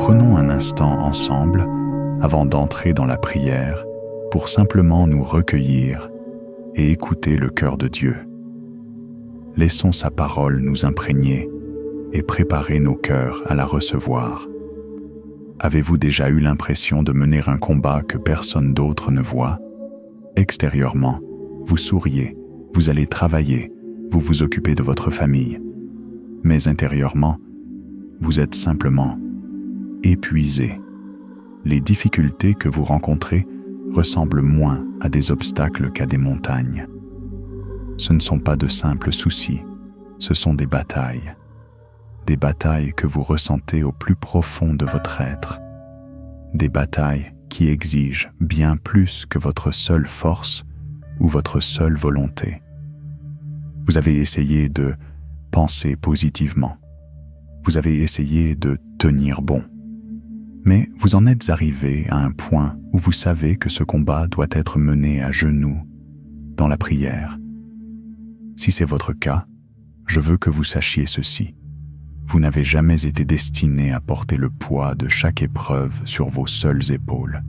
prenons un instant ensemble avant d'entrer dans la prière pour simplement nous recueillir et écouter le cœur de Dieu. Laissons sa parole nous imprégner et préparer nos cœurs à la recevoir. Avez-vous déjà eu l'impression de mener un combat que personne d'autre ne voit? Extérieurement, vous souriez, vous allez travailler, vous vous occupez de votre famille. Mais intérieurement, vous êtes simplement épuisé. Les difficultés que vous rencontrez ressemblent moins à des obstacles qu'à des montagnes. Ce ne sont pas de simples soucis, ce sont des batailles. Des batailles que vous ressentez au plus profond de votre être. Des batailles qui exigent bien plus que votre seule force ou votre seule volonté. Vous avez essayé de penser positivement. Vous avez essayé de tenir bon. Mais vous en êtes arrivé à un point où vous savez que ce combat doit être mené à genoux, dans la prière. Si c'est votre cas, je veux que vous sachiez ceci. Vous n'avez jamais été destiné à porter le poids de chaque épreuve sur vos seules épaules.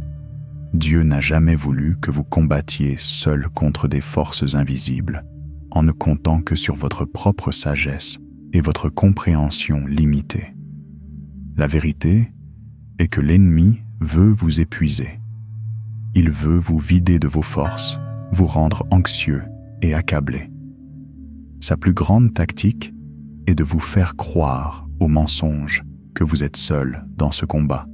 Dieu n'a jamais voulu que vous combattiez seul contre des forces invisibles, en ne comptant que sur votre propre sagesse et votre compréhension limitée. La vérité est que l'ennemi veut vous épuiser. Il veut vous vider de vos forces, vous rendre anxieux et accablé. Sa plus grande tactique est de vous faire croire au mensonge que vous êtes seul dans ce combat.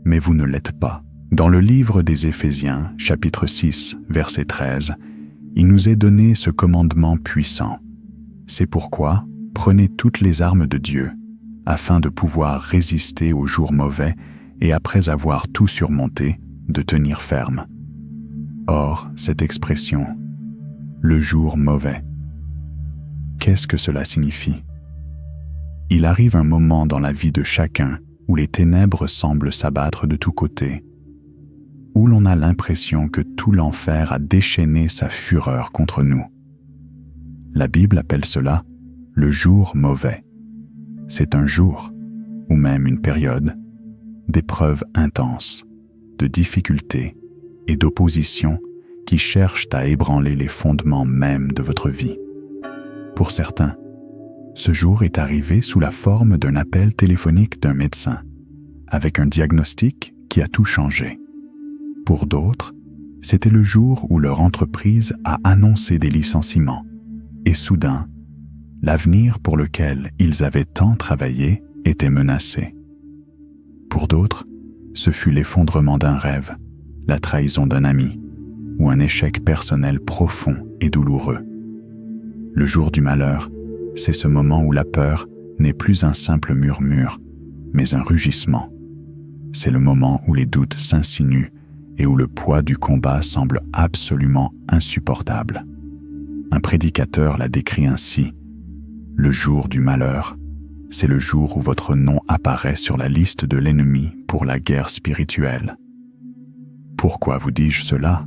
Mais vous ne l'êtes pas. Dans le livre des Éphésiens, chapitre 6, verset 13, il nous est donné ce commandement puissant. C'est pourquoi, prenez toutes les armes de Dieu, afin de pouvoir résister aux jours mauvais et après avoir tout surmonté, de tenir ferme. Or, cette expression, le jour mauvais, qu'est-ce que cela signifie? Il arrive un moment dans la vie de chacun où les ténèbres semblent s'abattre de tous côtés, où l'on a l'impression que tout l'enfer a déchaîné sa fureur contre nous. La Bible appelle cela le jour mauvais. C'est un jour, ou même une période, d'épreuves intenses, de difficultés et d'opposition qui cherchent à ébranler les fondements mêmes de votre vie. Pour certains, ce jour est arrivé sous la forme d'un appel téléphonique d'un médecin, avec un diagnostic qui a tout changé. Pour d'autres, c'était le jour où leur entreprise a annoncé des licenciements, et soudain, l'avenir pour lequel ils avaient tant travaillé était menacé. Pour d'autres, ce fut l'effondrement d'un rêve, la trahison d'un ami, ou un échec personnel profond et douloureux. Le jour du malheur, c'est ce moment où la peur n'est plus un simple murmure, mais un rugissement. C'est le moment où les doutes s'insinuent et où le poids du combat semble absolument insupportable. Un prédicateur l'a décrit ainsi: le jour du malheur, c'est le jour où votre nom apparaît sur la liste de l'ennemi pour la guerre spirituelle. Pourquoi vous dis-je cela?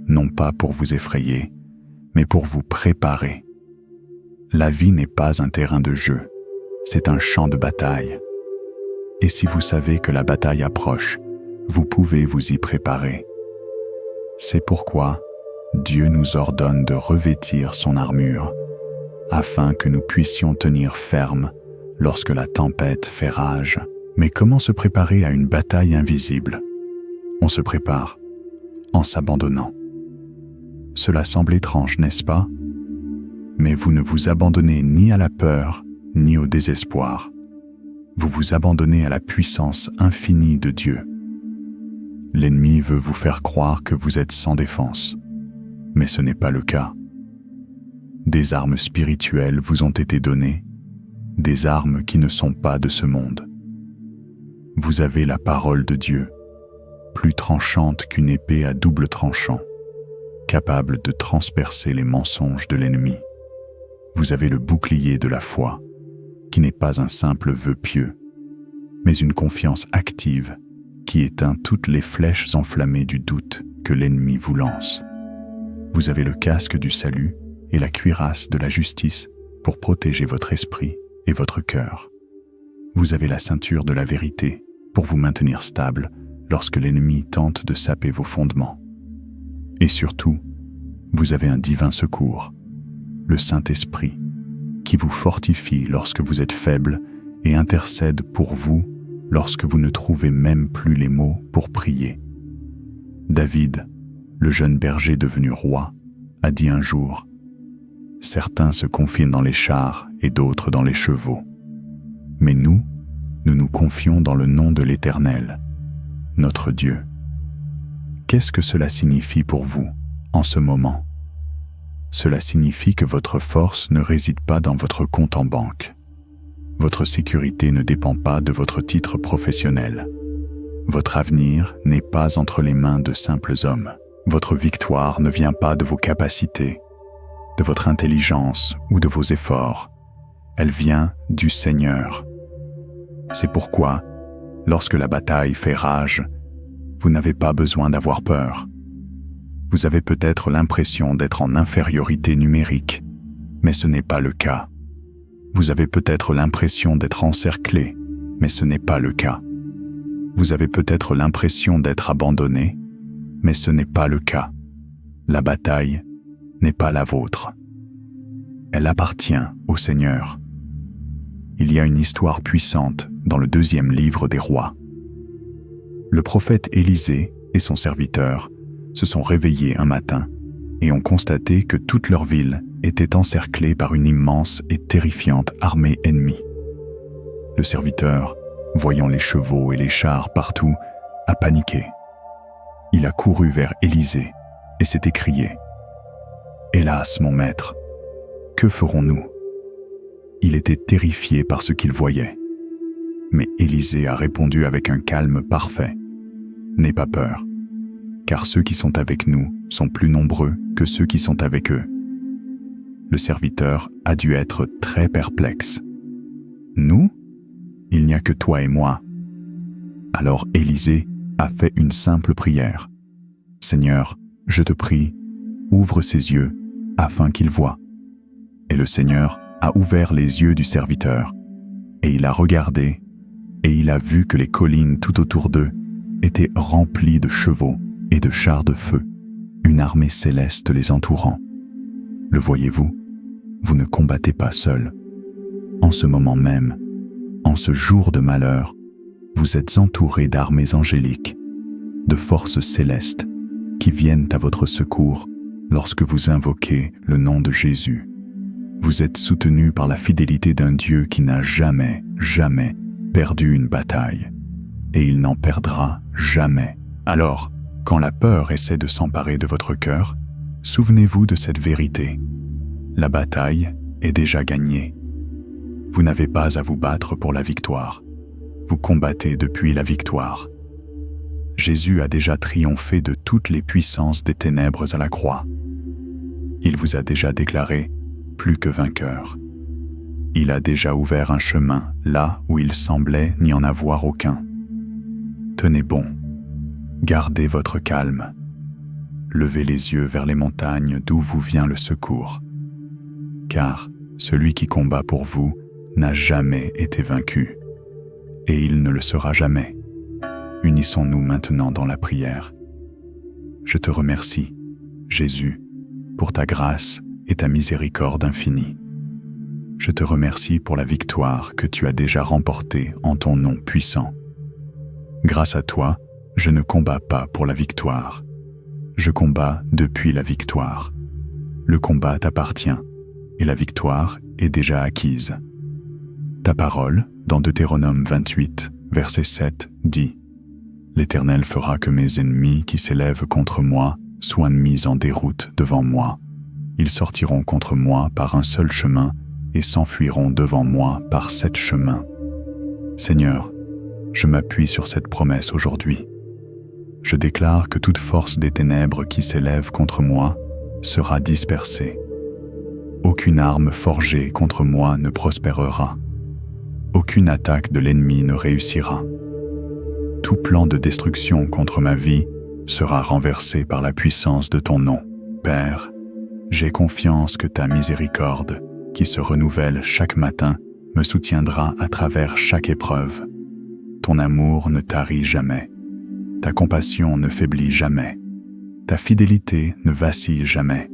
Non pas pour vous effrayer, mais pour vous préparer. La vie n'est pas un terrain de jeu, c'est un champ de bataille. Et si vous savez que la bataille approche, vous pouvez vous y préparer. C'est pourquoi Dieu nous ordonne de revêtir son armure, afin que nous puissions tenir ferme lorsque la tempête fait rage. Mais comment se préparer à une bataille invisible? On se prépare en s'abandonnant. Cela semble étrange, n'est-ce pas? Mais vous ne vous abandonnez ni à la peur, ni au désespoir. Vous vous abandonnez à la puissance infinie de Dieu. L'ennemi veut vous faire croire que vous êtes sans défense, mais ce n'est pas le cas. Des armes spirituelles vous ont été données, des armes qui ne sont pas de ce monde. Vous avez la parole de Dieu, plus tranchante qu'une épée à double tranchant, capable de transpercer les mensonges de l'ennemi. Vous avez le bouclier de la foi, qui n'est pas un simple vœu pieux, mais une confiance active qui éteint toutes les flèches enflammées du doute que l'ennemi vous lance. Vous avez le casque du salut et la cuirasse de la justice pour protéger votre esprit et votre cœur. Vous avez la ceinture de la vérité pour vous maintenir stable lorsque l'ennemi tente de saper vos fondements. Et surtout, vous avez un divin secours, le Saint-Esprit, qui vous fortifie lorsque vous êtes faible et intercède pour vous lorsque vous ne trouvez même plus les mots pour prier. David, le jeune berger devenu roi, a dit un jour « Certains se confinent dans les chars et d'autres dans les chevaux. Mais nous nous confions dans le nom de l'Éternel, notre Dieu. » Qu'est-ce que cela signifie pour vous en ce moment? Cela signifie que votre force ne réside pas dans votre compte en banque. Votre sécurité ne dépend pas de votre titre professionnel. Votre avenir n'est pas entre les mains de simples hommes. Votre victoire ne vient pas de vos capacités, de votre intelligence ou de vos efforts. Elle vient du Seigneur. C'est pourquoi, lorsque la bataille fait rage, vous n'avez pas besoin d'avoir peur. Vous avez peut-être l'impression d'être en infériorité numérique, mais ce n'est pas le cas. Vous avez peut-être l'impression d'être encerclé, mais ce n'est pas le cas. Vous avez peut-être l'impression d'être abandonné, mais ce n'est pas le cas. La bataille n'est pas la vôtre. Elle appartient au Seigneur. Il y a une histoire puissante dans le 2e livre des rois. Le prophète Élisée et son serviteur se sont réveillés un matin et ont constaté que toute leur ville était encerclée par une immense et terrifiante armée ennemie. Le serviteur, voyant les chevaux et les chars partout, a paniqué. Il a couru vers Élisée et s'est écrié « Hélas, mon maître, que ferons-nous » Il était terrifié par ce qu'il voyait. Mais Élisée a répondu avec un calme parfait. « N'aie pas peur, car ceux qui sont avec nous sont plus nombreux que ceux qui sont avec eux. » Le serviteur a dû être très perplexe. « Nous ? Il n'y a que toi et moi. » Alors Élisée a fait une simple prière. « Seigneur, je te prie, ouvre ses yeux afin qu'il voie. » Et le Seigneur a ouvert les yeux du serviteur, et il a regardé, et il a vu que les collines tout autour d'eux étaient remplies de chevaux et de chars de feu, une armée céleste les entourant. Le voyez-vous? Vous ne combattez pas seul. En ce moment même, en ce jour de malheur, vous êtes entourés d'armées angéliques, de forces célestes qui viennent à votre secours lorsque vous invoquez le nom de Jésus. Vous êtes soutenus par la fidélité d'un Dieu qui n'a jamais perdu une bataille, et il n'en perdra jamais. Alors, quand la peur essaie de s'emparer de votre cœur, souvenez-vous de cette vérité. La bataille est déjà gagnée. Vous n'avez pas à vous battre pour la victoire. Vous combattez depuis la victoire. Jésus a déjà triomphé de toutes les puissances des ténèbres à la croix. Il vous a déjà déclaré plus que vainqueur. Il a déjà ouvert un chemin là où il semblait n'y en avoir aucun. Tenez bon, gardez votre calme. Levez les yeux vers les montagnes d'où vous vient le secours. Car celui qui combat pour vous n'a jamais été vaincu, et il ne le sera jamais. Unissons-nous maintenant dans la prière. Je te remercie, Jésus, pour ta grâce et ta miséricorde infinie. Je te remercie pour la victoire que tu as déjà remportée en ton nom puissant. Grâce à toi, je ne combats pas pour la victoire. Je combats depuis la victoire. Le combat t'appartient, et la victoire est déjà acquise. Ta parole, dans Deutéronome 28, verset 7, dit « L'Éternel fera que mes ennemis qui s'élèvent contre moi soient mis en déroute devant moi. Ils sortiront contre moi par un seul chemin et s'enfuiront devant moi par 7 chemins. » Seigneur, je m'appuie sur cette promesse aujourd'hui. Je déclare que toute force des ténèbres qui s'élève contre moi sera dispersée. Aucune arme forgée contre moi ne prospérera. Aucune attaque de l'ennemi ne réussira. Tout plan de destruction contre ma vie sera renversé par la puissance de ton nom. Père, j'ai confiance que ta miséricorde, qui se renouvelle chaque matin, me soutiendra à travers chaque épreuve. Ton amour ne tarit jamais. Ta compassion ne faiblit jamais. Ta fidélité ne vacille jamais.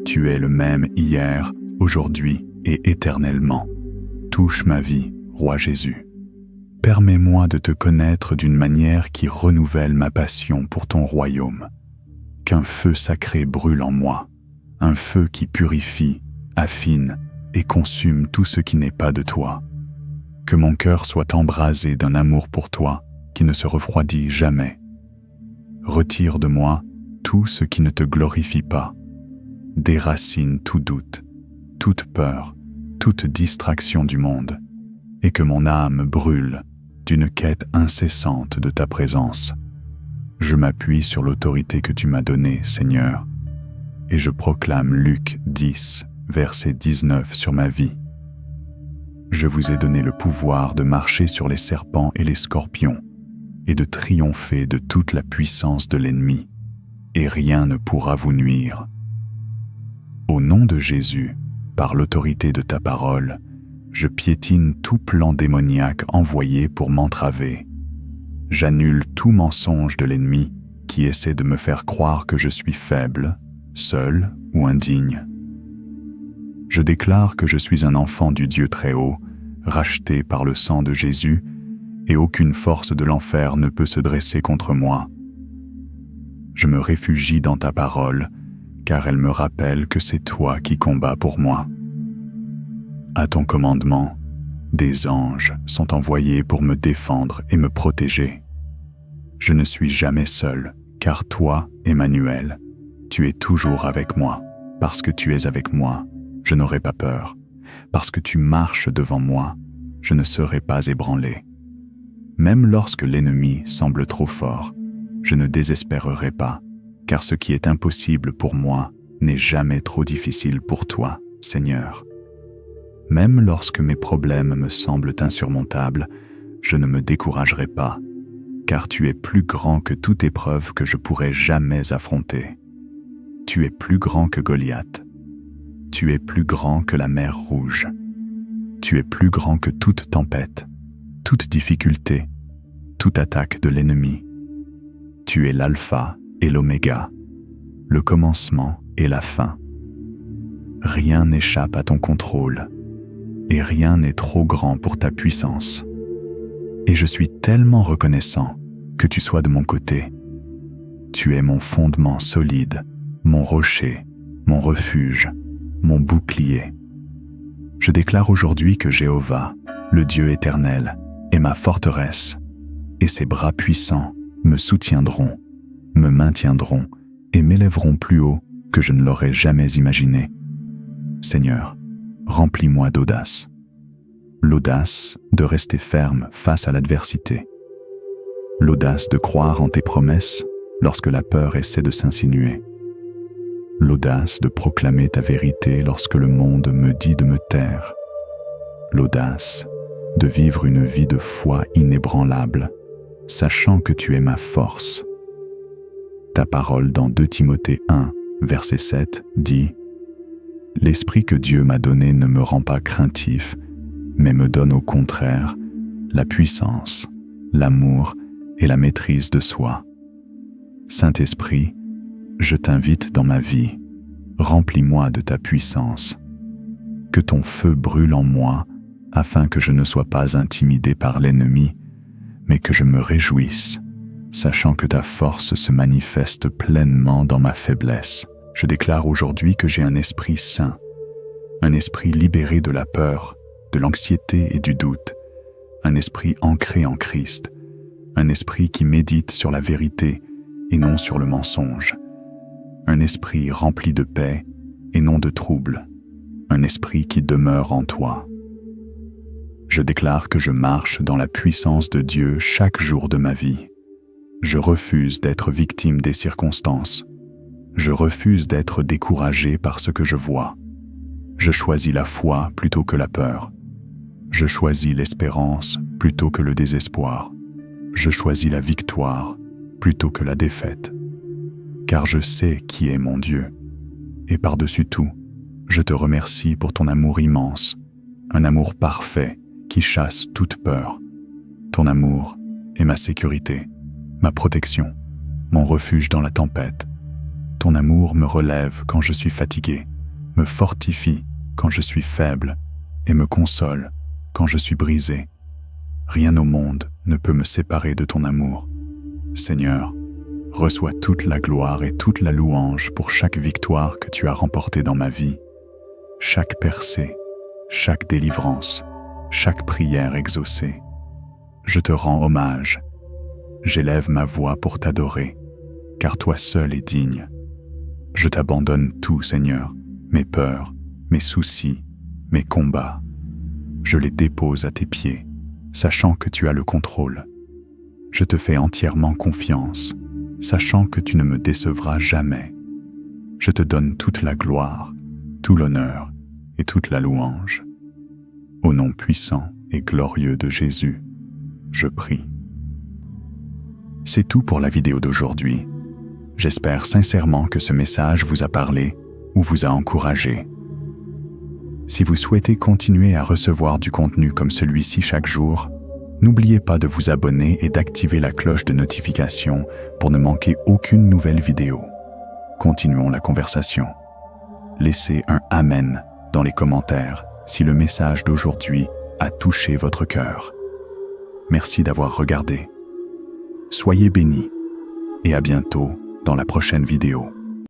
Tu es le même hier, aujourd'hui et éternellement. Touche ma vie, Roi Jésus. Permets-moi de te connaître d'une manière qui renouvelle ma passion pour ton royaume. Qu'un feu sacré brûle en moi, un feu qui purifie, affine et consume tout ce qui n'est pas de toi. Que mon cœur soit embrasé d'un amour pour toi qui ne se refroidit jamais. Retire de moi tout ce qui ne te glorifie pas. Déracine tout doute, toute peur, toute distraction du monde, et que mon âme brûle d'une quête incessante de ta présence. Je m'appuie sur l'autorité que tu m'as donnée, Seigneur, et je proclame Luc 10, verset 19 sur ma vie. Je vous ai donné le pouvoir de marcher sur les serpents et les scorpions, et de triompher de toute la puissance de l'ennemi, et rien ne pourra vous nuire. Au nom de Jésus, par l'autorité de ta parole, je piétine tout plan démoniaque envoyé pour m'entraver. J'annule tout mensonge de l'ennemi qui essaie de me faire croire que je suis faible, seul ou indigne. Je déclare que je suis un enfant du Dieu Très-Haut, racheté par le sang de Jésus, et aucune force de l'enfer ne peut se dresser contre moi. Je me réfugie dans ta parole, car elle me rappelle que c'est toi qui combats pour moi. À ton commandement, des anges sont envoyés pour me défendre et me protéger. Je ne suis jamais seul, car toi, Emmanuel, tu es toujours avec moi. Parce que tu es avec moi, je n'aurai pas peur. Parce que tu marches devant moi, je ne serai pas ébranlé. Même lorsque l'ennemi semble trop fort, je ne désespérerai pas, car ce qui est impossible pour moi n'est jamais trop difficile pour toi, Seigneur. Même lorsque mes problèmes me semblent insurmontables, je ne me découragerai pas, car tu es plus grand que toute épreuve que je pourrais jamais affronter. Tu es plus grand que Goliath. Tu es plus grand que la mer Rouge. Tu es plus grand que toute tempête, toute difficulté, toute attaque de l'ennemi. Tu es l'alpha et l'oméga, le commencement et la fin. Rien n'échappe à ton contrôle, et rien n'est trop grand pour ta puissance. Et je suis tellement reconnaissant que tu sois de mon côté. Tu es mon fondement solide, mon rocher, mon refuge, mon bouclier. Je déclare aujourd'hui que Jéhovah, le Dieu éternel, est ma forteresse, et ses bras puissants me soutiendront, me maintiendront et m'élèveront plus haut que je ne l'aurais jamais imaginé. Seigneur, remplis-moi d'audace. L'audace de rester ferme face à l'adversité. L'audace de croire en tes promesses lorsque la peur essaie de s'insinuer. L'audace de proclamer ta vérité lorsque le monde me dit de me taire. L'audace de vivre une vie de foi inébranlable, sachant que tu es ma force. Ta parole dans 2 Timothée 1, verset 7, dit « L'esprit que Dieu m'a donné ne me rend pas craintif, mais me donne au contraire la puissance, l'amour et la maîtrise de soi. Saint-Esprit, je t'invite dans ma vie, remplis-moi de ta puissance. Que ton feu brûle en moi, afin que je ne sois pas intimidé par l'ennemi, mais que je me réjouisse, sachant que ta force se manifeste pleinement dans ma faiblesse. Je déclare aujourd'hui que j'ai un esprit saint, un esprit libéré de la peur, de l'anxiété et du doute, un esprit ancré en Christ, un esprit qui médite sur la vérité et non sur le mensonge, un esprit rempli de paix et non de trouble, un esprit qui demeure en toi. Je déclare que je marche dans la puissance de Dieu chaque jour de ma vie. Je refuse d'être victime des circonstances. Je refuse d'être découragé par ce que je vois. Je choisis la foi plutôt que la peur. Je choisis l'espérance plutôt que le désespoir. Je choisis la victoire plutôt que la défaite. Car je sais qui est mon Dieu. Et par-dessus tout, je te remercie pour ton amour immense, un amour parfait qui chasse toute peur. Ton amour est ma sécurité, ma protection, mon refuge dans la tempête. Ton amour me relève quand je suis fatigué, me fortifie quand je suis faible et me console quand je suis brisé. Rien au monde ne peut me séparer de ton amour. Seigneur, reçois toute la gloire et toute la louange pour chaque victoire que tu as remportée dans ma vie, chaque percée, chaque délivrance, chaque prière exaucée. Je te rends hommage. J'élève ma voix pour t'adorer, car toi seul es digne. Je t'abandonne tout, Seigneur, mes peurs, mes soucis, mes combats. Je les dépose à tes pieds, sachant que tu as le contrôle. Je te fais entièrement confiance, sachant que tu ne me décevras jamais. Je te donne toute la gloire, tout l'honneur et toute la louange. Au nom puissant et glorieux de Jésus, je prie. C'est tout pour la vidéo d'aujourd'hui. J'espère sincèrement que ce message vous a parlé ou vous a encouragé. Si vous souhaitez continuer à recevoir du contenu comme celui-ci chaque jour, n'oubliez pas de vous abonner et d'activer la cloche de notification pour ne manquer aucune nouvelle vidéo. Continuons la conversation. Laissez un « Amen » dans les commentaires si le message d'aujourd'hui a touché votre cœur. Merci d'avoir regardé. Soyez bénis et à bientôt dans la prochaine vidéo.